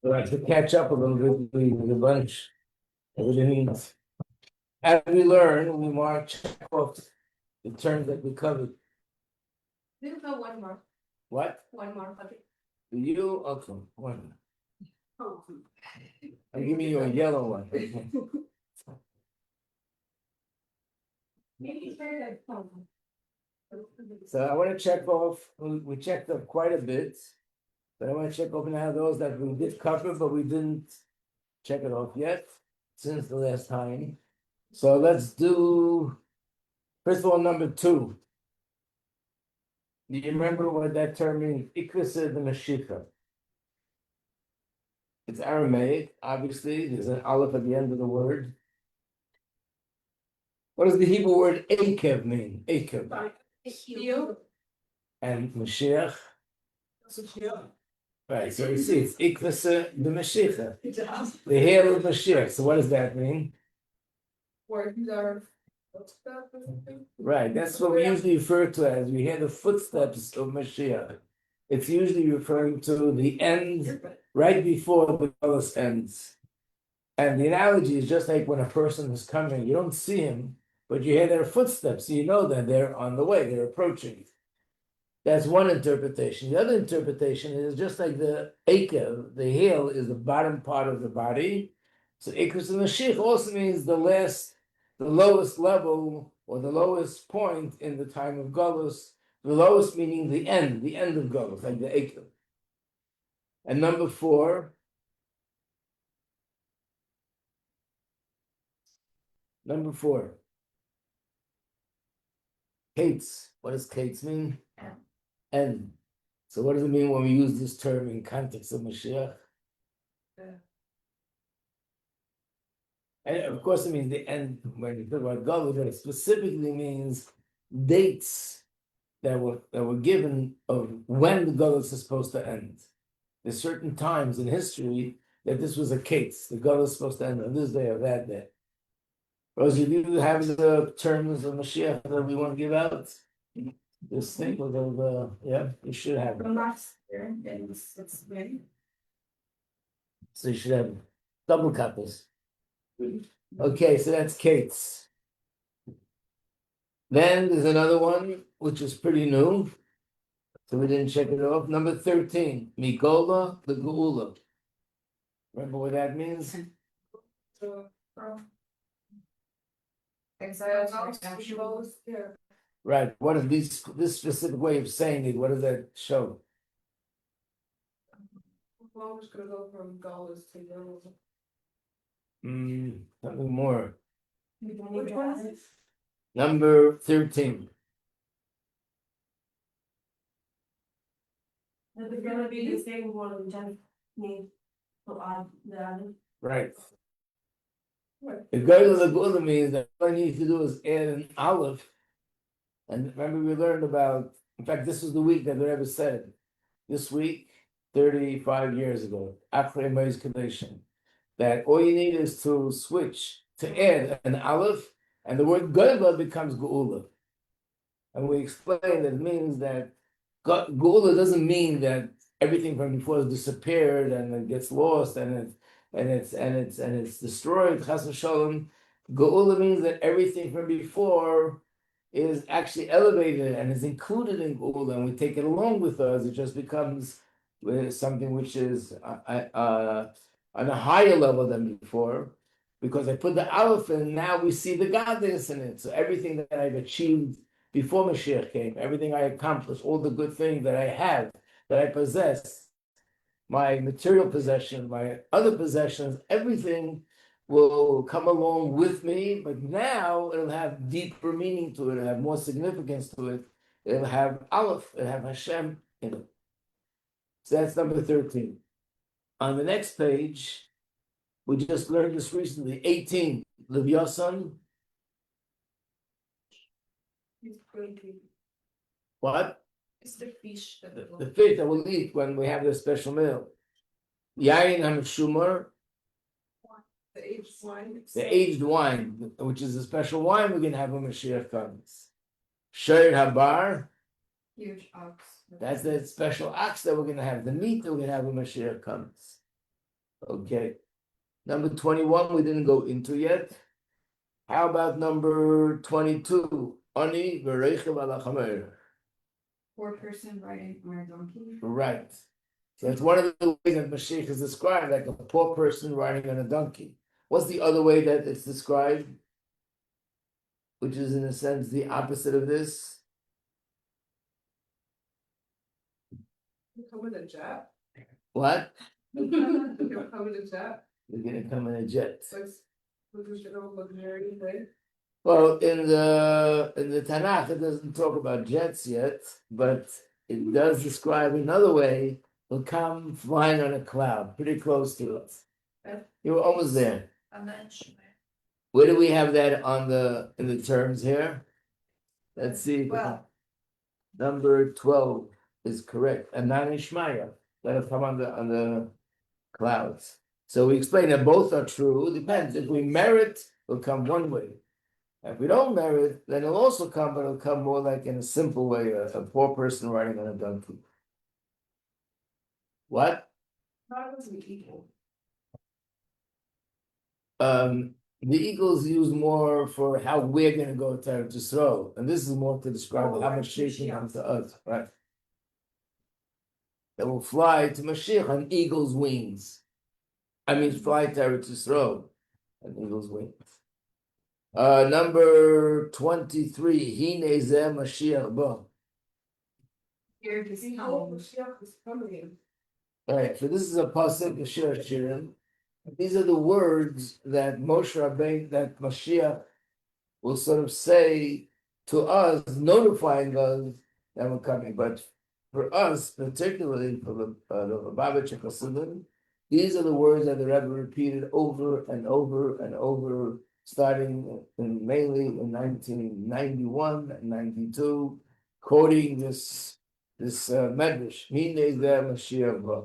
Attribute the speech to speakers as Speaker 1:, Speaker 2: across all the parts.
Speaker 1: Right, to catch up a little bit with the bunch. Everything means. As we learn, we mark check off the terms that we covered.
Speaker 2: You have one more.
Speaker 1: What?
Speaker 2: One more. Okay.
Speaker 1: You? Okay, one.
Speaker 2: Oh.
Speaker 1: I'm giving you a yellow one.
Speaker 2: Maybe try that phone.
Speaker 1: So I want to check off, we checked off quite a bit, but I want to check off now those that we did cover, but we didn't check it off yet since the last time. So let's do, first of all, number 2. Do you remember what that term means? Ikrasa the Mashiach. It's Aramaic, obviously. There's an aleph at the end of the word. What does the Hebrew word Akev mean? Akev.
Speaker 2: You.
Speaker 1: And Mashiach. Right, so you see, it's Ikrasa the Mashiach. The hail of Mashiach. So what does that mean?
Speaker 2: Words are.
Speaker 1: Right, that's what we usually refer to as we hear the footsteps of Mashiach. It's usually referring to the end, right before the Geulah ends. And the analogy is just like when a person is coming, you don't see him, but you hear their footsteps, so you know that they're on the way, they're approaching. That's one interpretation. The other interpretation is just like the Akev, the heel is the bottom part of the body. So Ikras and Mashiach also means the lowest level or the lowest point in the time of Golus. The lowest meaning the end of Golus, like the Akev. And number 4. Number 4. Kates. What does Kates mean? End. So what does it mean when we use this term in context of Mashiach? And of course, it means the end when you talk about Golus, but it specifically means dates that were given of when the Golus is supposed to end. There's certain times in history that this was a case. The Golus is supposed to end on this day or that day. Rosie, do you have the terms of Mashiach that we want to give out? This thing with the yeah, you should have it.
Speaker 2: From last year, and it's ready.
Speaker 1: So you should have double copies. Okay, so that's Kate's. Then there's another one which is pretty new, so we didn't check it off. Number 13, Mikola the Geulah. Remember what that means?
Speaker 2: Exiles, yeah.
Speaker 1: Right. What is this specific way of saying it? What does that show?
Speaker 2: Well, we're gonna go from Gauls to Gauls.
Speaker 1: Something more.
Speaker 2: Which one is it?
Speaker 1: Number 13.
Speaker 2: It's gonna be the same one, just need to add the other.
Speaker 1: Right.
Speaker 2: Right.
Speaker 1: The Geulah the Geulah means that all I need to do is add an aleph. And remember, we learned about, in fact, this was the week that the Rebbe said, this week, 35 years ago, after Moshiach, that all you need is to switch, to add an aleph, and the word Geulah becomes Geulah. And we explained that it means that Geulah doesn't mean that everything from before has disappeared and it gets lost and it's destroyed. Chas v'shalom. Geulah means that everything from before is actually elevated and is included in Geulah, and we take it along with us. It just becomes something which is on a higher level than before, because I put the aleph in. Now we see the godliness in it. So everything that I've achieved before Mashiach came, everything I accomplished, all the good things that I have, that I possess, my material possession, my other possessions, everything will come along with me, but now it'll have deeper meaning to it, it'll have more significance to it, it'll have Aleph, it'll have Hashem in it. So that's number 13. On the next page, we just learned this recently, 18, Levyasan. What?
Speaker 2: It's the fish.
Speaker 1: The fish that we'll eat when we have the special meal. Yain HaMeshumar.
Speaker 2: The aged wine.
Speaker 1: The aged wine, which is a special wine we're going to have when Mashiach comes. Sheir Habar.
Speaker 2: Huge ox.
Speaker 1: That's the special ox that we're going to have. The meat that we're going to have when Mashiach comes. Okay. Number 21, we didn't go into yet. How about number 22? Ani v'reichev ala chamer.
Speaker 3: 4-person riding on a donkey.
Speaker 1: Right. So it's one of the ways that Mashiach is described, like a poor person riding on a donkey. What's the other way that it's described? Which is, in a sense, the opposite of this.
Speaker 3: You come in a jet.
Speaker 1: What?
Speaker 3: You come in a jet.
Speaker 1: They're going to come in a jet.
Speaker 3: Luxury thing.
Speaker 1: Well, in the Tanakh, it doesn't talk about jets yet, but it does describe another way. Will come flying on a cloud, pretty close to us. You were almost there. Where do we have that in the terms here? Let's see. Number 12 is correct. Anan Ishmaya. Let it come on the clouds. So we explain that both are true. It depends. If we merit, it'll come one way. If we don't merit, then it'll also come, but it'll come more like in a simple way, a poor person riding on a donkey. What?
Speaker 3: How does the eagle?
Speaker 1: The eagle is used more for how we're going to go to Eretz Yisrael, and this is more to describe how Mashiach comes to us, right? That will fly to Mashiach on eagle's wings. I mean, fly to Eretz Yisrael on eagle's wings. Number 23. Hine zeh Mashiach ba.
Speaker 3: Here to see how Moshiach is coming.
Speaker 1: All right, so this is a pasuk Yeshua Shirim. These are the words that Moshe Rabbeinu, that Mashiach will sort of say to us, notifying us that we're coming. But for us, particularly for the Lubavitcher Hasidim, these are the words that the Rebbe repeated over and over and over, starting mainly in 1991 and 92, quoting this medrash, Hine zeh Mashiach ba.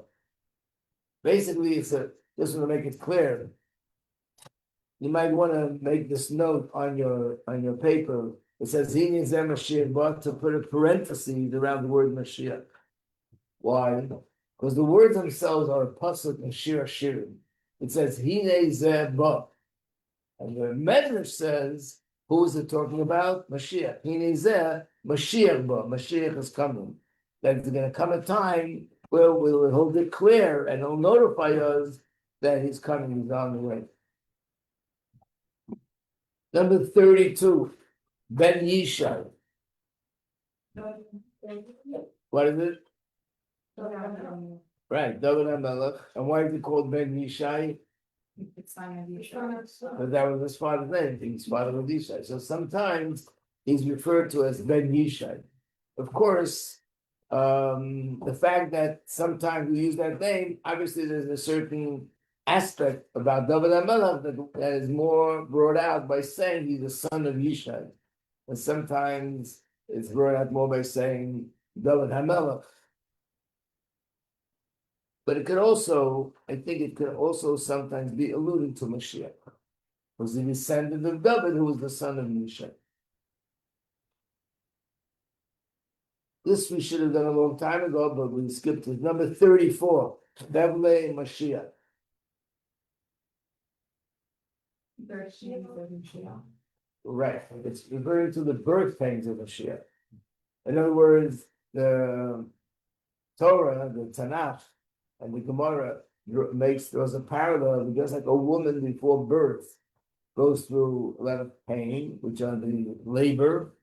Speaker 1: Basically, just to make it clear, you might want to make this note on your paper. It says Hine zeh Mashiach ba, to put a parenthesis around the word Mashiach. Why? Because the words themselves are a pasuk in Shir Shirim. It says Hine zeh ba, and the Medrash says, who is it talking about? Mashiach. Hine zeh Mashiach ba. Mashiach is coming. That there's going to come a time where he'll declare and he'll notify us that he's coming, he's on the way. Number 32, Ben Yishai. What is it? Right, David HaMelech. And why is it called Ben Yishai?
Speaker 3: It's not gonna be a
Speaker 1: Because that was his father's name. He's father of Yishai. So sometimes he's referred to as Ben Yishai. Of course, the fact that sometimes we use that name, obviously there's a certain aspect about David HaMelech that is more brought out by saying he's the son of Yishai. And sometimes it's brought out more by saying David HaMelech. But it could also, I think it could also sometimes be alluding to Mashiach. Was the descendant of David, who was the son of Yishai. This we should have done a long time ago, but we skipped it. Number 34, Bevle Mashiach. Right, it's referring to the birth pangs of Mashiach. In other words, the Torah, the Tanakh, and the Gemara there's a parallel, just like a woman before birth goes through a lot of pain, which are the labor,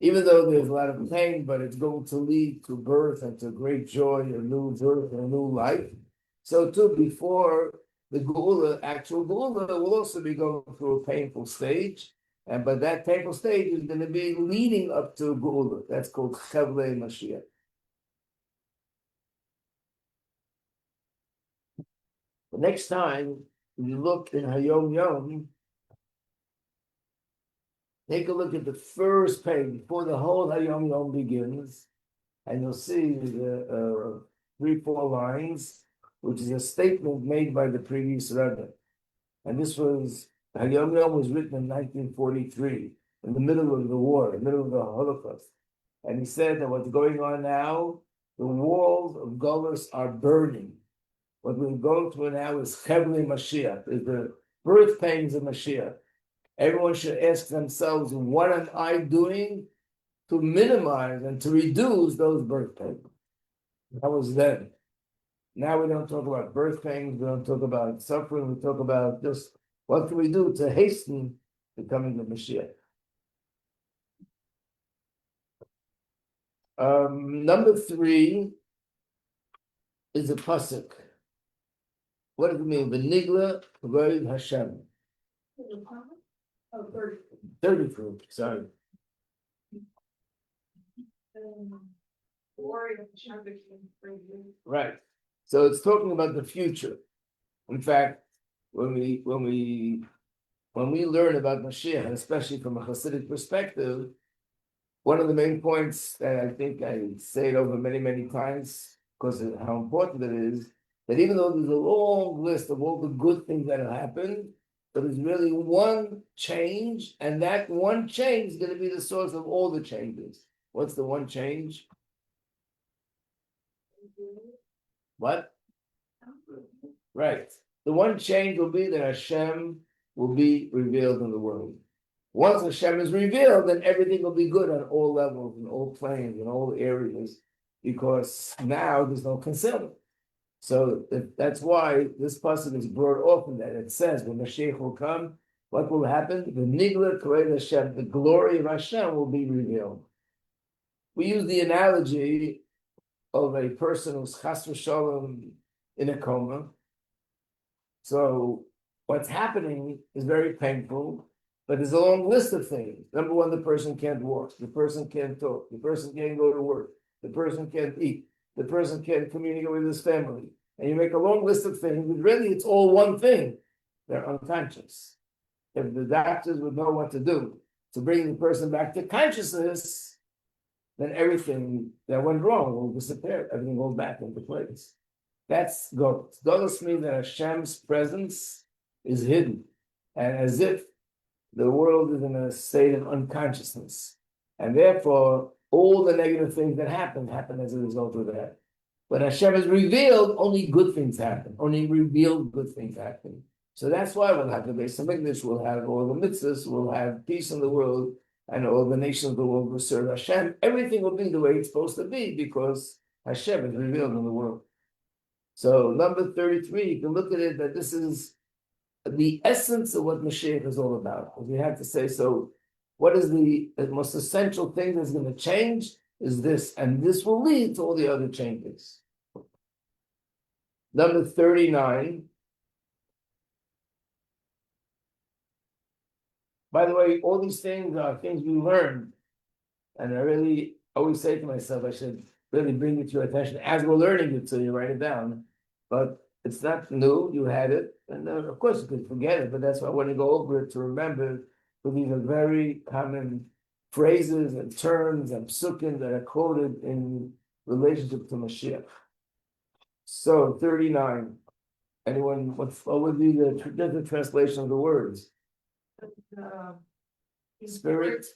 Speaker 1: even though there's a lot of pain, but it's going to lead to birth and to great joy, a new birth, and a new life. So too, before the Geulah, actual Geulah, will also be going through a painful stage, but that painful stage is going to be leading up to Geulah. That's called Chevlei Mashiach. The next time you look in Hayom Yom, take a look at the first page before the whole Hayom Yom begins, and you'll see the 3-4 lines, which is a statement made by the previous Rebbe. And this was, Hayom Yom was written in 1943, in the middle of the war, in the middle of the Holocaust. And he said that what's going on now, the walls of Gullus are burning. What we're going through now is Chevli Mashiach, is the birth pains of Mashiach. Everyone should ask themselves, what am I doing to minimize and to reduce those birth pains? That was then. Now we don't talk about birth pains, we don't talk about suffering, we talk about just what can we do to hasten the coming of Mashiach. Number 3 is a pasuk. What does it mean? V'nigla v'goy Hashem. 33, sorry. Right. So it's talking about the future. In fact, when we learn about Mashiach, and especially from a Hasidic perspective, one of the main points that I think I say it over many, many times because of how important it is, that even though there's a long list of all the good things that have happened, there is really one change, and that one change is going to be the source of all the changes. What's the one change? What? Right. The one change will be that Hashem will be revealed in the world. Once Hashem is revealed, then everything will be good on all levels, in all planes, in all areas, because now there's no concealment. So that's why this pasuk is brought often that it says when Mashiach will come, what will happen? The Nigla Kavod Hashem, the glory of Hashem will be revealed. We use the analogy of a person who's chas v'shalom in a coma. So what's happening is very painful, but there's a long list of things. Number one, the person can't walk, the person can't talk, the person can't go to work, the person can't eat, the person can't communicate with his family. And you make a long list of things, but really it's all one thing. They're unconscious. If the doctors would know what to do to bring the person back to consciousness, then everything that went wrong will disappear. Everything goes back into place. That's Golos. Golos means that Hashem's presence is hidden, and as if the world is in a state of unconsciousness. And therefore, all the negative things that happen as a result of that. When Hashem is revealed, only good things happen. Only revealed good things happen. So that's why we'll have the Beis Hamikdash, we'll have all the mitzvahs, we'll have peace in the world, and all the nations of the world will serve Hashem. Everything will be the way it's supposed to be because Hashem is revealed in the world. So number 33, you can look at it that this is the essence of what Mashiach is all about. We have to say, so what is the most essential thing that's going to change is this, and this will lead to all the other changes. Number 39. By the way, all these things are things we learned, and I really always say to myself, I should really bring it to your attention as we're learning it, so you write it down. But it's not new, you had it, and of course you could forget it, but that's why I want to go over it to remember, because these are very common phrases and terms and psukim that are quoted in relationship to Mashiach. So 39. Anyone, what would be the translation of the words? Spirit.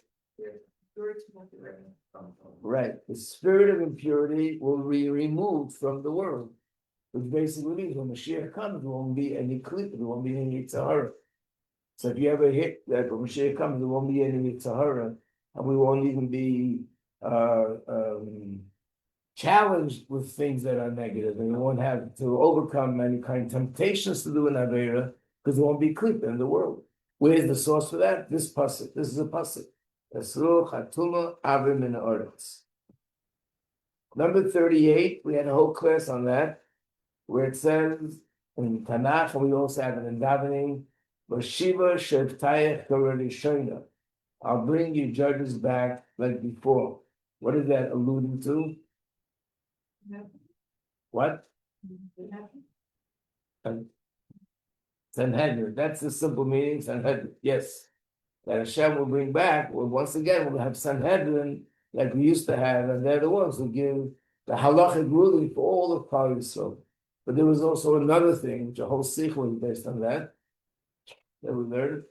Speaker 1: Right. The spirit of impurity will be removed from the world. Which basically means when Mashiach comes, there won't be any klip, there won't be any Yitzhahara. So if you ever hit that when Mashiach comes, there won't be any Yitzhahara, and we won't even be challenged with things that are negative, and we won't have to overcome any kind of temptations to do an Avera, because there won't be klip in the world. Where's the source for that? This pasuk. This is a pasuk. Number 38, we had a whole class on that, where it says in Tanakh, and we also have it in davening, I'll bring you judges back like before. What is that alluding to?
Speaker 2: Yeah.
Speaker 1: What? Sanhedrin. That's the simple meaning. Sanhedrin. Yes. That Hashem will bring back. Well, once again, we'll have Sanhedrin like we used to have, and they're the ones who give the halachic ruling for all of Klal Yisrael. But there was also another thing, which a whole sikh was based on that we learned.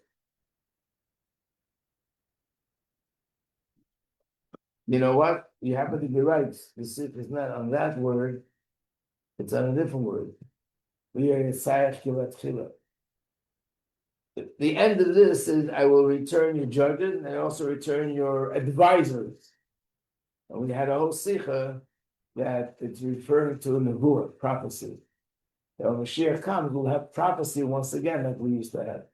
Speaker 1: You know what? You happen to be right. The sikh is not on that word, it's on a different word. The end of this is I will return your judges and also return your advisors. And we had a whole sikha that it's referring to nevuah, prophecy. That when Moshiach comes, we'll have prophecy once again like we used to have.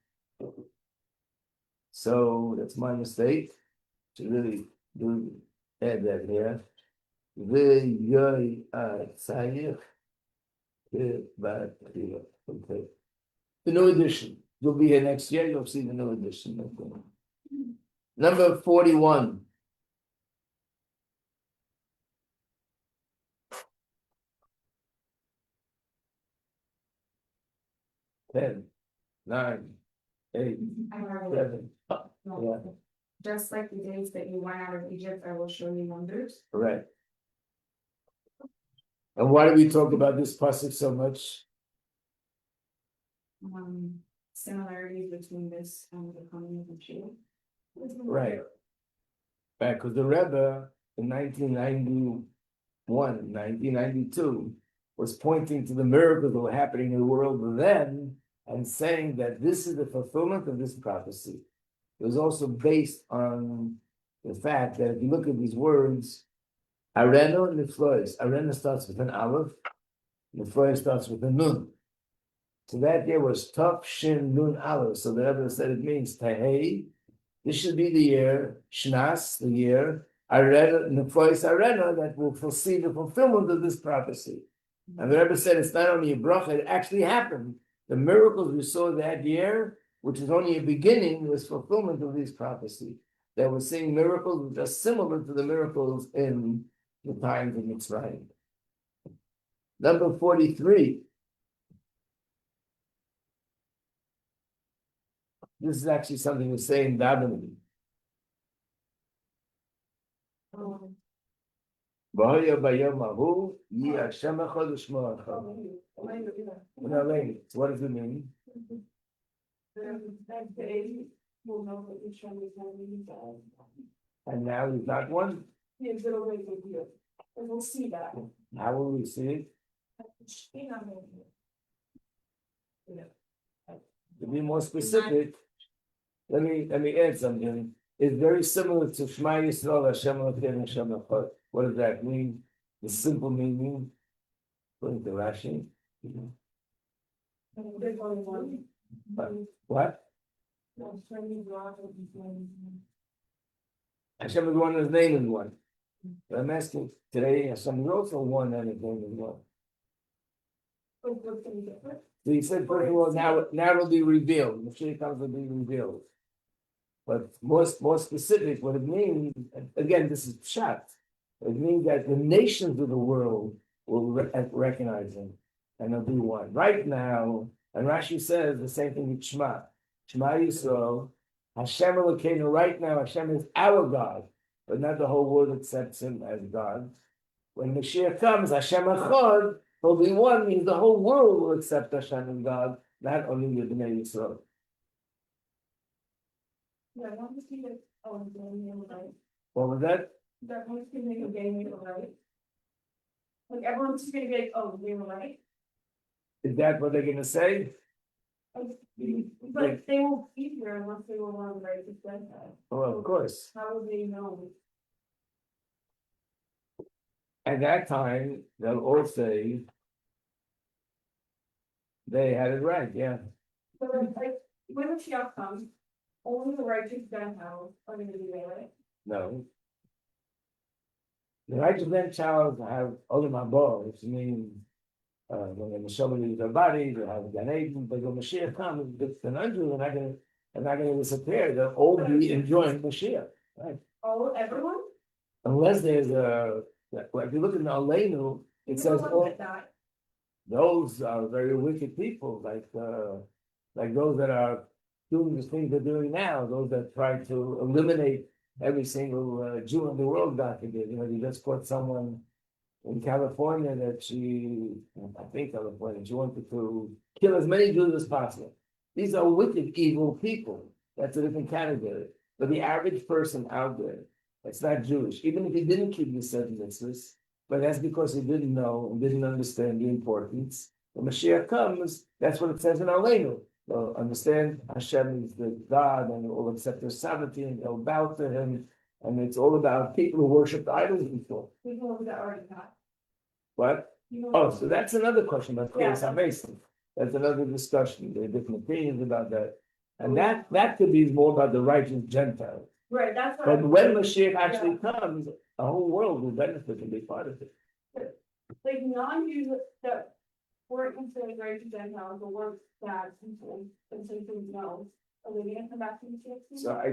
Speaker 1: So that's my mistake. To really do add that here. Okay. The new edition. You'll be here next year, you'll see the new edition. Number 41. Ten, 9, 8,
Speaker 3: I have
Speaker 1: 7.
Speaker 3: no. Just like the days that you went out of Egypt, I will show you wonders.
Speaker 1: Right. And why do we talk about this pasuk so much?
Speaker 3: Similarities between this and the coming of Moshiach.
Speaker 1: Right. Right, because the Rebbe in 1991, 1992, was pointing to the miracles that were happening in the world then and saying that this is the fulfillment of this prophecy. It was also based on the fact that if you look at these words, Areno and Niflois, Areno starts with an Aleph, Niflois starts with a Nun. So that year was Tov Shin Nun Aleph. So the Rebbe said it means Tahei. This should be the year, Shnas, the year, Arena, Neflois Arena, that will foresee the fulfillment of this prophecy. And the Rebbe said it's not only a bracha, it actually happened. The miracles we saw that year, which is only a beginning, was fulfillment of this prophecy. That we're seeing miracles just similar to the miracles in the times of Mitzrayim. Number 43. This is actually something we say in davening. V'hoya bayom hahu yi Hashem echad u'shmo echad. So what does it mean? And now he's not one?
Speaker 2: We'll see that.
Speaker 1: How will we see it? To be more specific, let me add something. It's very similar to Shema Yisrael Hashem Elokeinu Hashem Echad. What does that mean? The simple meaning, according to Rashi. What? Hashem is one, his name is one. But I'm asking today, Hashem is also one and his name is one. So he said, first of all, now it'll be revealed. Moshiach comes to be revealed. But more specific, what it means, again, this is pshat. It means that the nations of the world will recognize him, and they'll be one. Right now, and Rashi says the same thing with Shema. Shema Yisrael, Hashem Elokeinu. Right now, Hashem is our God, but not the whole world accepts him as God. When Mashiach comes, Hashem Echad, will be one, means the whole world will accept Hashem as God, not only the Bnei Yisrael.
Speaker 2: Yeah, I want to see that.
Speaker 1: What was that?
Speaker 2: That one's gonna make a game, right? Like everyone's just gonna be like, oh, they were right.
Speaker 1: Is that what they're gonna say?
Speaker 2: But they won't be here unless they were one of the right to say that.
Speaker 1: Well, of course.
Speaker 2: How would they know?
Speaker 1: At that time, they'll all say they had it right, yeah.
Speaker 2: So like, when Moshiach comes, only the righteous Gentiles are gonna be there, right?
Speaker 1: No. The righteous Gentiles have Olam Haba, which means when the Neshama leaves their body, they have Gan Eden, but when Mashiach comes, the non-Jews are not going to disappear. They'll all be enjoying Mashiach, right?
Speaker 2: Oh, everyone?
Speaker 1: Unless there's if you look in the Aleinu, it says those are very wicked people, like those that are doing the things they're doing now, those that try to eliminate every single Jew in the world, God forbid. You know, you just caught someone in California that she wanted to kill as many Jews as possible. These are wicked, evil people. That's a different category. But the average person out there, that's not Jewish, even if he didn't keep the seven mitzvahs, but that's because he didn't know and didn't understand the importance. when Mashiach comes, that's what it says in Aleinu. So understand Hashem is the God, and will accept their sovereignty and they'll bow to Him, and it's all about people who worshiped idols before.
Speaker 2: People that already got.
Speaker 1: What? Oh, so that's another question about
Speaker 2: Yeah.
Speaker 1: Chayes HaMesim. That's another discussion. There are different opinions about that, and that could be more about the righteous Gentiles.
Speaker 2: Right, that's what.
Speaker 1: But when Mashiach actually comes, the whole world will benefit and be part of it.
Speaker 2: Like non-Jews that weren't considered righteous Gentiles, or weren't bad people, and say things else, are they gonna come back to the sixty?
Speaker 1: So I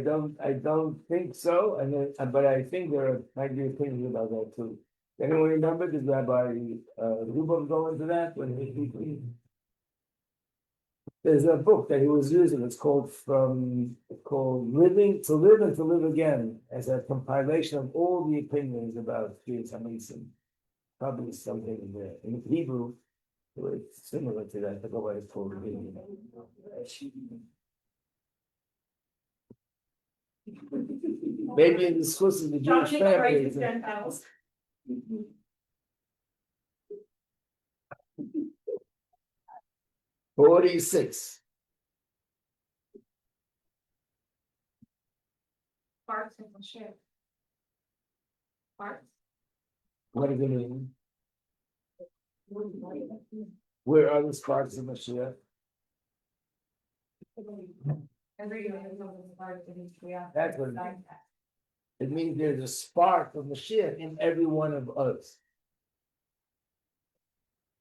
Speaker 1: don't think so, and then, but I think there might be opinions about that too. Anyone remember, did Rabbi Rubin go into that when he there's a book that he was using, it's called Living to Live and to Live Again, as a compilation of all the opinions about Chayes HaMesim. Probably something in Hebrew, it's similar to that, I forgot what it's called. Maybe it discusses the Jewish
Speaker 2: Dominant righteous
Speaker 1: families.
Speaker 2: Gentiles.
Speaker 1: 46.
Speaker 3: Parts of the ship. Parts.
Speaker 1: What does it mean? Where are the sparks of Mashiach? That's what it means. It means there's a spark of Mashiach in every one of us.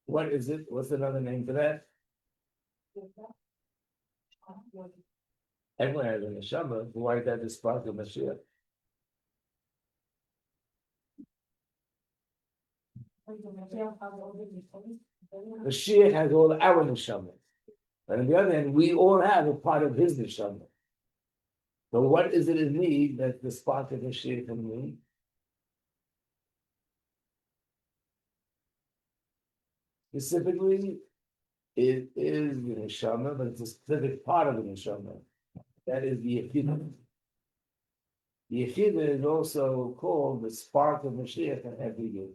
Speaker 1: What is it? What's another name for that? Everyone has a neshama. Why is that the spark of Mashiach? Mashiach has all our neshama. But on the other hand, we all have a part of his neshama. So what is it in me that the spark of Mashiach in me? Specifically, it is the neshama, but it's a specific part of the neshama. That is the Yechidah. The Yechidah is also called the spark of Mashiach in every year.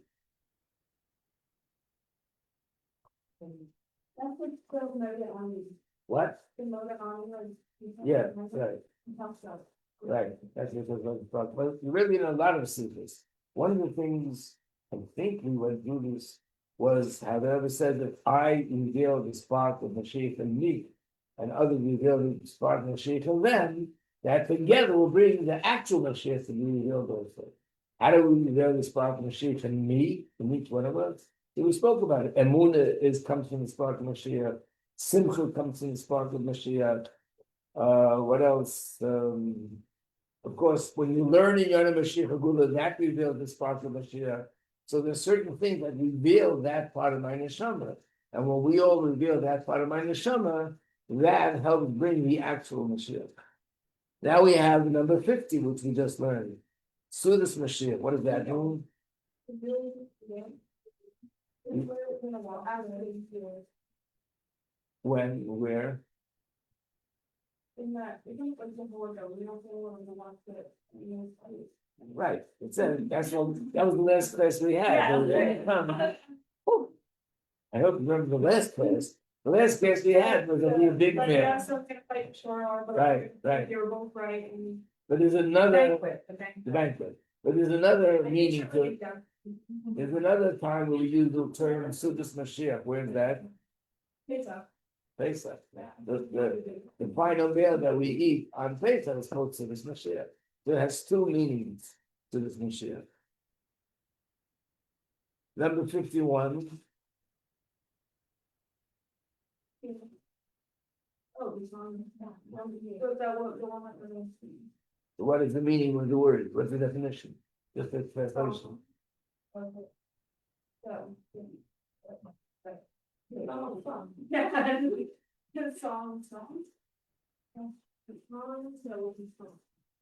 Speaker 2: That's what still noted on the.
Speaker 1: What?
Speaker 2: The noted on the.
Speaker 1: Yeah, right. Right, that's what it was about. But you really in a lot of secrets. One of the things I think we went through this was how they ever said that I revealed the spark of Mashiach in me, and others revealed the spark of Mashiach in them, that together will bring the actual Mashiach to be revealed also. How do we reveal the spark of Mashiach in me, in each one of us? So we spoke about it. Emunah comes from the spark of Mashiach. Simcha comes from the spark of Mashiach. What else? Of course, when you learn in Moshiach Geulah, that reveals the spark of Mashiach. So there's certain things that reveal that part of my neshama. And when we all reveal that part of my neshama, that helps bring the actual Mashiach. Now we have number 50, which we just learned. Sudas Mashiach. What does that mean? When, where?
Speaker 2: In that, we don't like the whole ago, we don't say one of the ones that, you know,
Speaker 1: Right. It's that was the last class we had.
Speaker 2: Yeah.
Speaker 1: I hope you remember the last class. The last class we had was a big
Speaker 2: But yeah,
Speaker 1: man.
Speaker 2: so kind of fight sure, but.
Speaker 1: Right.
Speaker 2: They were both right and.
Speaker 1: But there's another
Speaker 3: The banquet.
Speaker 1: the banquet. But there's another meaning to it. There's another time where we use the term Sudas Mashiach. Where's that?
Speaker 2: Pizza.
Speaker 1: Pesach. The final meal that we eat on Pesach is called Sudas Mashiach. So it has two meanings to this Mashiach. Number 51.
Speaker 2: Oh, it's on. So that was the one that was.
Speaker 1: What is the meaning of the word? What's the definition? Just the translation.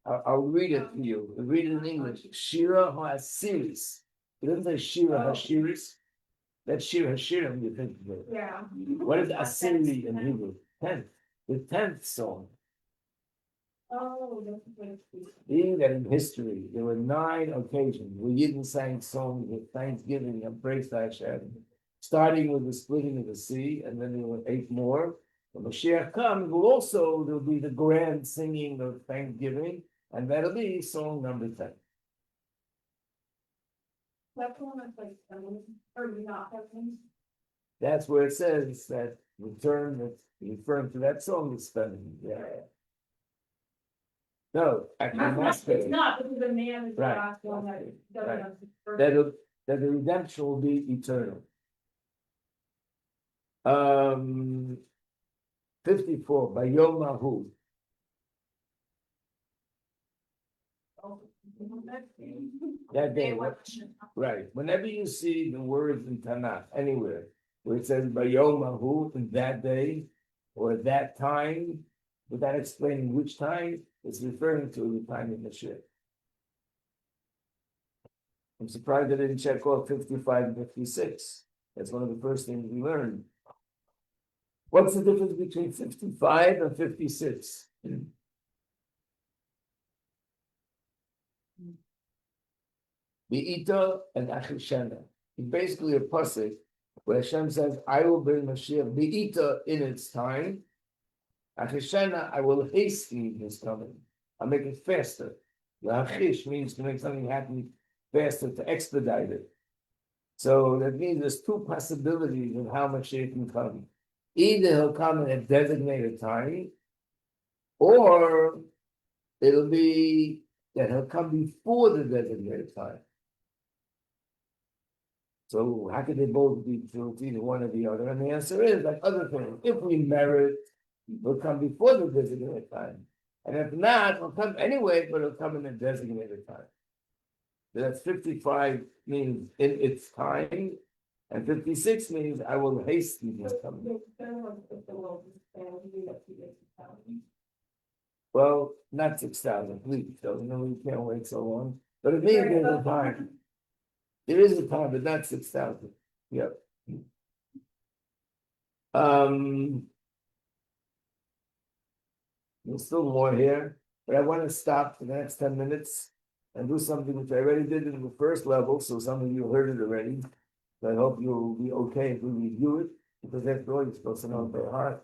Speaker 1: I'll read it to you. I'll read it in English. Shira HaSiris. It doesn't say Shira HaShiris. That's Shira HaShirim you think of it.
Speaker 2: Yeah.
Speaker 1: What is Asiri in Hebrew? 10th. The 10th song.
Speaker 2: Oh, that's what it's.
Speaker 1: Being that in history there were 9 occasions where Yidden sang songs of thanksgiving and praise to Hashem. starting with the splitting of the sea, and then there were 8 more. When Moshiach comes, there'll be the grand singing of Thanksgiving, and that'll be song number 10.
Speaker 2: That's one that's like, or not happening.
Speaker 1: That's where it says that return, that's referring to that song is spending. Yeah. No,
Speaker 2: It's not, because the man is the
Speaker 1: Right.
Speaker 2: last one that doesn't
Speaker 1: Right.
Speaker 2: have. the-
Speaker 1: that the redemption will be eternal. 54 by Yom Ahu. That day, right? Whenever you see the words in Tanakh anywhere where it says by Yom Ahu in that day or that time, without explaining which time, it's referring to the time of the ship. I'm surprised I didn't check off 55 and 56. That's one of the first things we learned. What's the difference between 55 and 56? Be'ita and Achishena. It's basically a pasuk where Hashem says, I will bring Mashiach Be'ita in its time. Achishena, I will hasten his coming. I'll make it faster. Lachish means to make something happen faster, to expedite it. So that means there's 2 possibilities of how Mashiach can come. Either he'll come in a designated time, or it'll be that he'll come before the designated time. So how could they both be true? It's either one or the other. And the answer is like other things. If we merit, it'll come before the designated time. And if not, it'll come anyway, but it'll come in a designated time. So that's 55 means in its time, and 56 means I will hasten his coming. Well, not 6,000, please. So we can't wait so long. But it means there's a time. There is a time, but not 6,000. Yep. There's still more here, but I want to stop for the next 10 minutes and do something which I already did in the first level, so some of you heard it already. So I hope you'll be okay if we review it, because after all, you're supposed to know it by heart.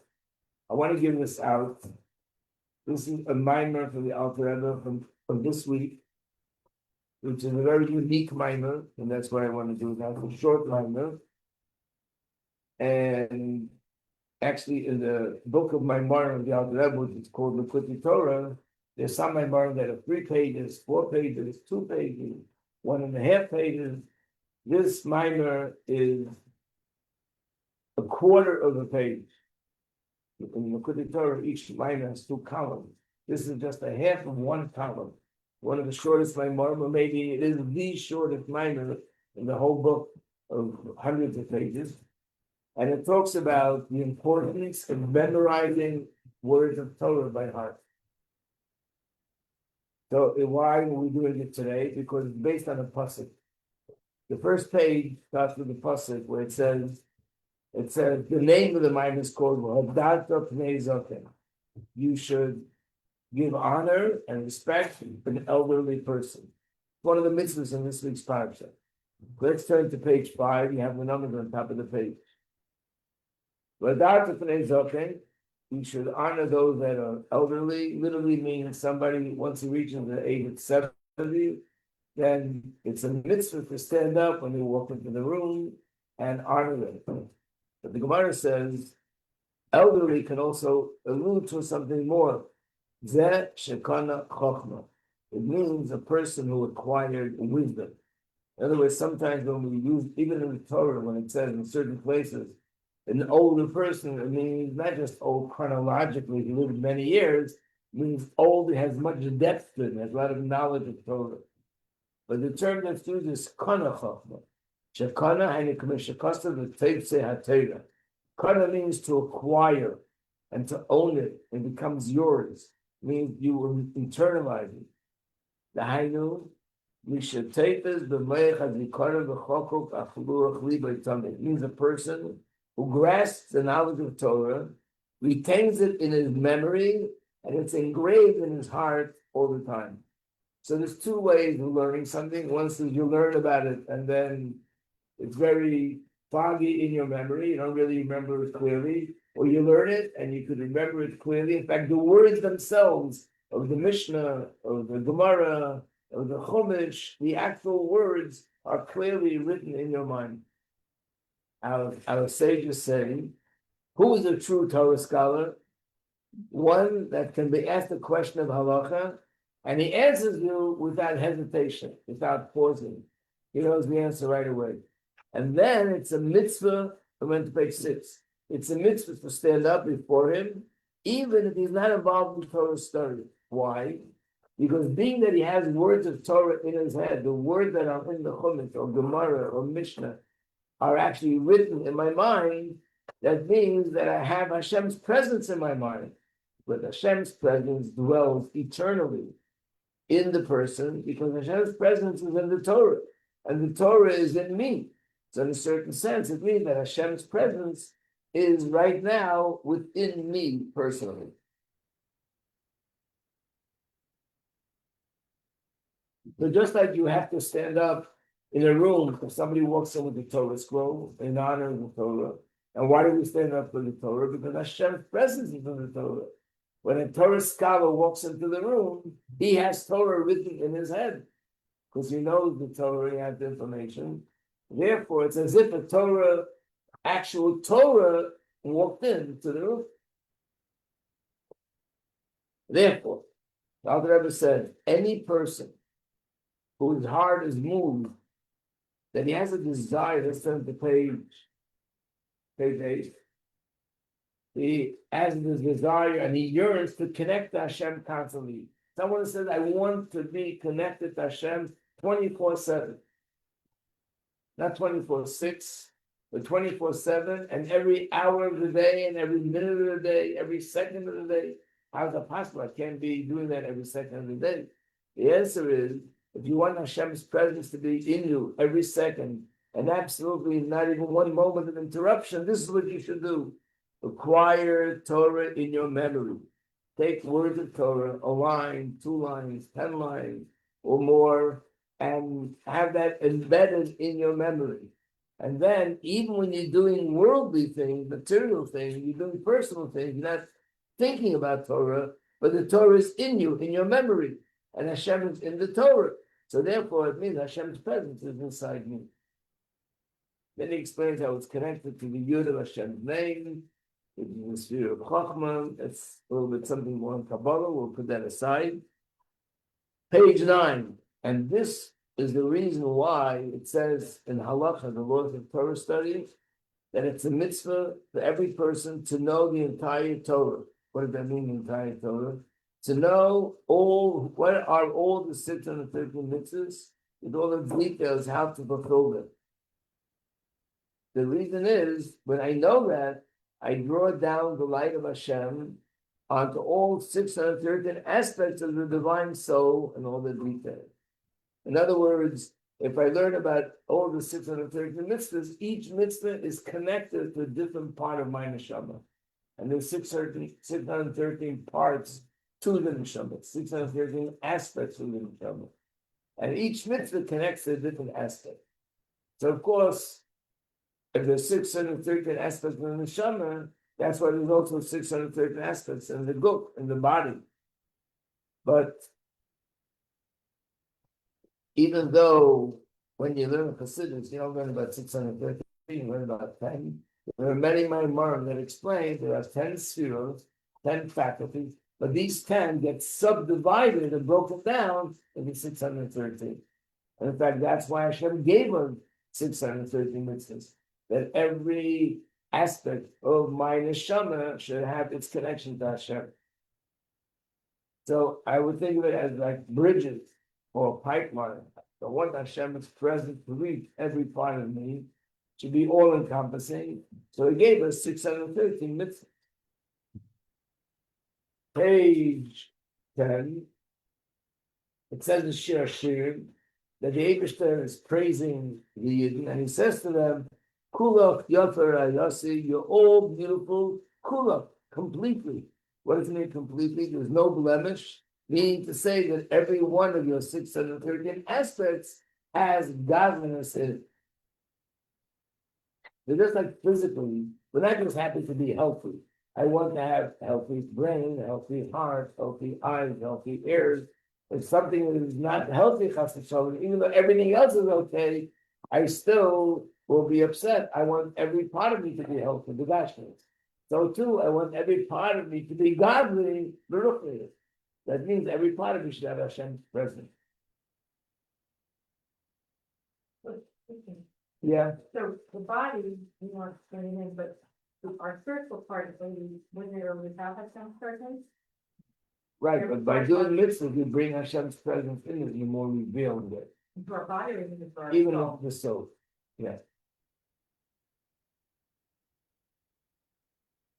Speaker 1: I want to give this out. This is a mimer from the Alter Rebbe from this week, which is a very unique mimer, and that's what I want to do now. It's a short mimer. And actually, in the book of Maimar of the Alter Rebbe, which is called Likutei Torah, there's some Maimar that are 3 pages, 4 pages, 2 pages, 1.5 pages. This mimer is a quarter of a page. In Likutei Torah, each mimer has 2 columns. This is just a half of 1 column. One of the shortest Maimar, or maybe it is the shortest mimer in the whole book of hundreds of pages. And it talks about the importance of memorizing words of Torah by heart. So why are we doing it today? Because it's based on a pasuk. The first page starts with the pasuk where it says the name of the mimer is called Hadarta Pnei Zoken. You should give honor and respect to an elderly person. One of the mitzvahs in this week's parasha. Let's turn to page 5. You have the numbers on top of the page. You should honor those that are elderly. Literally means somebody, once he reaches the age of 70, then it's a mitzvah to stand up when they walk into the room and honor them. But the Gemara says, elderly can also allude to something more. Zeh shekana chokhmah. It means a person who acquired wisdom. In other words, sometimes when we use, even in the Torah, when it says in certain places, an older person, it means not just old chronologically, he lived many years, it means old, has much depth to it, has a lot of knowledge of Torah. But the term that's used is kana chokhmah. Shekana and shekasta the teitze hatera. Kana means to acquire and to own it. It becomes yours. It means you will internalize it. The Hainu, we should take this. It means a person who grasps the knowledge of Torah, retains it in his memory, and it's engraved in his heart all the time. So there's 2 ways of learning something. One is you learn about it, and then it's very foggy in your memory. You don't really remember it clearly, or you learn it and you could remember it clearly. In fact, the words themselves of the Mishnah, of the Gemara, of the Chumash, the actual words are clearly written in your mind. Our sages say, who is a true Torah scholar? One that can be asked a question of halacha, and he answers you without hesitation, without pausing. He knows the answer right away. And then it's a mitzvah, I went to page 6. It's a mitzvah to stand up before him, even if he's not involved in Torah study. Why? Because being that he has words of Torah in his head, the words that are in the Chumash or Gemara or Mishnah are actually written in my mind, that means that I have Hashem's presence in my mind. But Hashem's presence dwells eternally in the person because Hashem's presence is in the Torah, and the Torah is in me. So in a certain sense, it means that Hashem's presence is right now within me personally. So just like you have to stand up in a room if somebody walks in with the Torah scroll in honor of the Torah. And why do we stand up for the Torah? Because Hashem's presence is in the Torah. When a Torah scholar walks into the room, he has Torah written in his head because he knows the Torah, he has the information. Therefore, it's as if a Torah, actual Torah, walked into the room. Therefore, the Alter Rebbe said, any person whose heart is moved, that he has a desire, let's turn to page 8. He has this desire and he yearns to connect to Hashem constantly. Someone says, I want to be connected to Hashem 24/7. Not 24/6, but 24/7, and every hour of the day, and every minute of the day, every second of the day. How is that possible? I can't be doing that every second of the day. The answer is, if you want Hashem's presence to be in you every second, and absolutely not even one moment of interruption, this is what you should do. Acquire Torah in your memory. Take words of Torah, a line, 2 lines, 10 lines, or more, and have that embedded in your memory. And then, even when you're doing worldly things, material things, you're doing personal things, you're not thinking about Torah, but the Torah is in you, in your memory, and Hashem is in the Torah. So therefore, it means Hashem's presence is inside me. Then he explains how it's connected to the Yud of Hashem's name, the sphere of Chochmah. That's a little bit something more in Kabbalah. We'll put that aside. Page 9. And this is the reason why it says in Halacha, the laws of Torah study, that it's a mitzvah for every person to know the entire Torah. What does that mean, the entire Torah? To know what are all the 613 mitzvahs, with all the details, how to fulfill them. The reason is, when I know that, I draw down the light of Hashem onto all 613 aspects of the divine soul and all the details. In other words, if I learn about all the 613 mitzvahs, each mitzvah is connected to a different part of my neshama. And there's 613 parts to the neshama, 613 aspects of the neshama. And each mitzvah connects to a different aspect. So of course, if there's 613 aspects of the neshama, that's why there's also 613 aspects in the guf, in the body. But even though when you learn Chassidus, you don't learn about 613, you learn about 10. There are many Maimorim that explain there are 10 spheres, 10 faculties, but these 10 get subdivided and broken down into 613. And in fact, that's why Hashem gave us 613 mitzvahs, that every aspect of my neshama should have its connection to Hashem. So I would think of it as like bridges or pipeline. The one Hashem is present to reach every part of me should be all encompassing. So he gave us 613 mitzvahs. Page 10. It says in Shir Shir that the Eibishter is praising the Yidden, and he says to them, Kulach Yafer Ayasi, you're all beautiful, Kulach, completely. What does it mean completely? There's no blemish, meaning to say that every one of your 613 aspects has godliness in it. They're just like physically, we're not just happy to be healthy. I want to have healthy brain, healthy heart, healthy eyes, healthy ears. If something is not healthy, chas v'shalom, even though everything else is okay, I still will be upset. I want every part of me to be healthy, the gashmis. So too, I want every part of me to be godly, beruchli. That means every part of me should have Hashem's presence. Yeah,
Speaker 3: So the body, you know, getting in, but our spiritual part is when we there without Hashem's presence.
Speaker 1: right. But by doing mitzvahs, we bring Hashem's presence in it, the more we reveal it.
Speaker 3: Into our body or into our
Speaker 1: Even
Speaker 3: soul?
Speaker 1: of the soul. Yeah.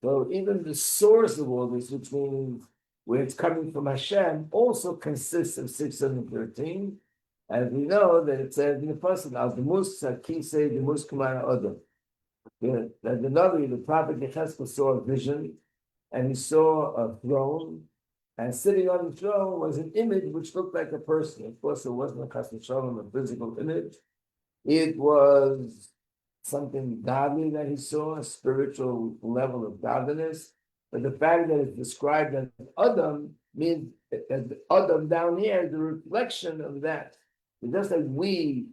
Speaker 1: So even the source of all this, which means where it's coming from Hashem, also consists of 613. And we know that it says in the Pasuk, Al Demus Sakise Demus Kumara Odom. That the Navi, the prophet Yechezkel, saw a vision, and he saw a throne, and sitting on the throne was an image which looked like a person. Of course, it wasn't a chas v'shalom, a physical image. It was something godly that he saw, a spiritual level of godliness. But the fact that it's described as Adam means that the Adam down here is the reflection of that. It's just like we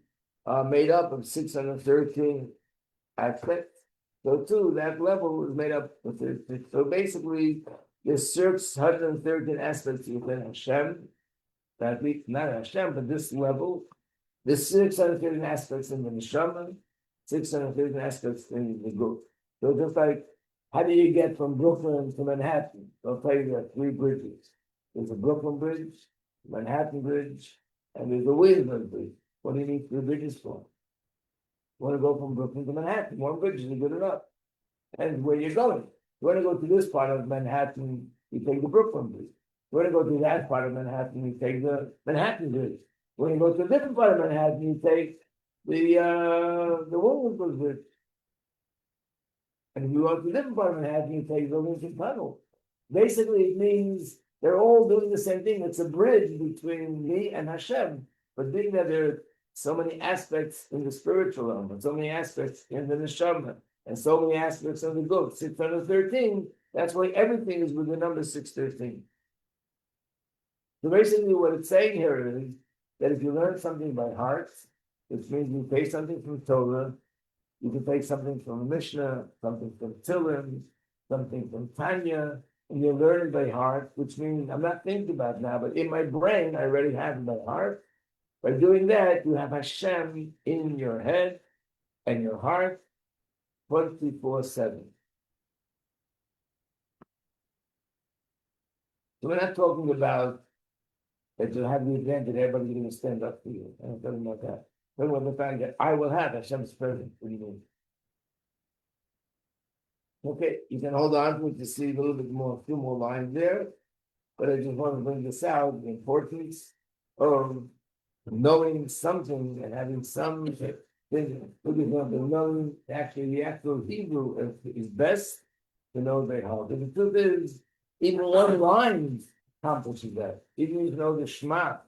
Speaker 1: are made up of 613 aspects. So too, that level is made up of 13. So basically, there's 613 aspects within Hashem, that we, not Hashem, but this level. There's 613 aspects in the neshama, 613 aspects in the group. So just like, how do you get from Brooklyn to Manhattan? I'll tell you there are 3 bridges. There's a Brooklyn Bridge, Manhattan Bridge, and there's a Williamsburg Bridge. What do you need 3 bridges for? You want to go from Brooklyn to Manhattan, 1 bridge is good enough. And where you're going. You want to go to this part of Manhattan, you take the Brooklyn Bridge. You want to go to that part of Manhattan, you take the Manhattan Bridge. When you go to a different part of Manhattan, you take the Williamsburg Bridge. And if you go to a different part of Manhattan, you take the Lincoln Tunnel. Basically, it means they're all doing the same thing. It's a bridge between me and Hashem. But being that there are so many aspects in the spiritual realm, and so many aspects in the neshama, and so many aspects of the good, 613, that's why everything is with the number 613. So basically what it's saying here is that if you learn something by heart, which means you take something from Torah, you can take something from Mishnah, something from Tillim, something from Tanya, and you learn it by heart, which means I'm not thinking about it now, but in my brain, I already have it by heart. By doing that, you have Hashem in your head and your heart 24/7. So we're not talking about that you have the advantage that everybody's going to stand up for you. I'm not talking about that. I'm talking about the fact that I will have Hashem's presence. What do you mean? Okay, you can hold on to it to see a little bit more, a few more lines there. But I just want to bring this out, the importance of knowing something and having some thing, knowing actually the actual Hebrew is best to know their heart. And the truth is, even one line accomplishes that. Even if you know the Shema,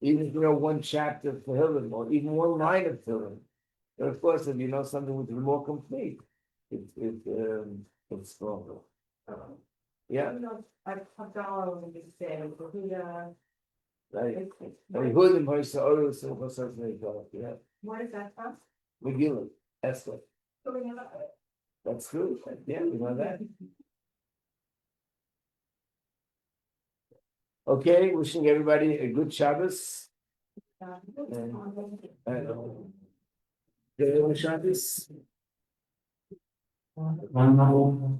Speaker 1: even if you know 1 chapter of Tehillim, or even 1 line of Tehillim. But of course, if you know something which is more complete, it's stronger. Yeah.
Speaker 3: You know, I've Havdalah when you say,
Speaker 1: Right. Yehudim Hoysa so yeah.
Speaker 3: what is that from?
Speaker 1: Megillah, Esther.
Speaker 3: So we have
Speaker 1: That's true. Yeah, you know that. Okay, wishing everybody a good Shabbos. Good Shabbos.
Speaker 4: I know.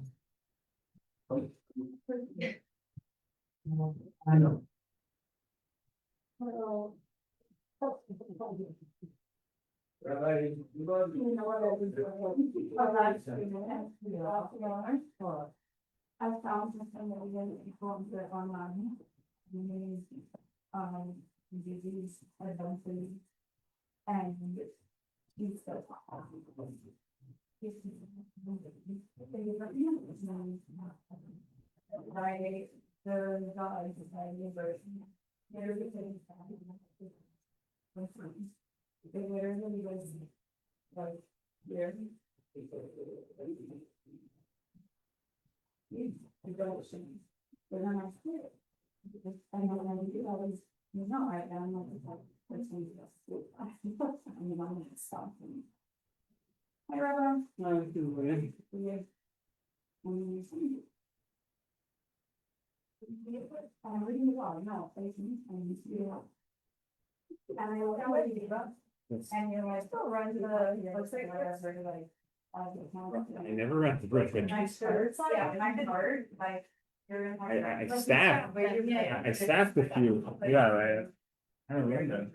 Speaker 1: Rabbi, you want
Speaker 2: You know what I was doing? I found something that we didn't inform it online. Disease advances. And he said. Right, the guys, everything. It literally was like, here,
Speaker 3: You don't see. But then I see it. I know when you always, you know, I am not the person who does. I mean, I'm not stopping. Hi, Robin. Yeah. I'm reading it all, no, facing, and you. And I will tell you, and you're like, oh, run to the, let's say, like.
Speaker 5: I never read the book.
Speaker 3: My skirts, yeah, and I did art, like.
Speaker 5: I staffed a few. Yeah, I don't remember.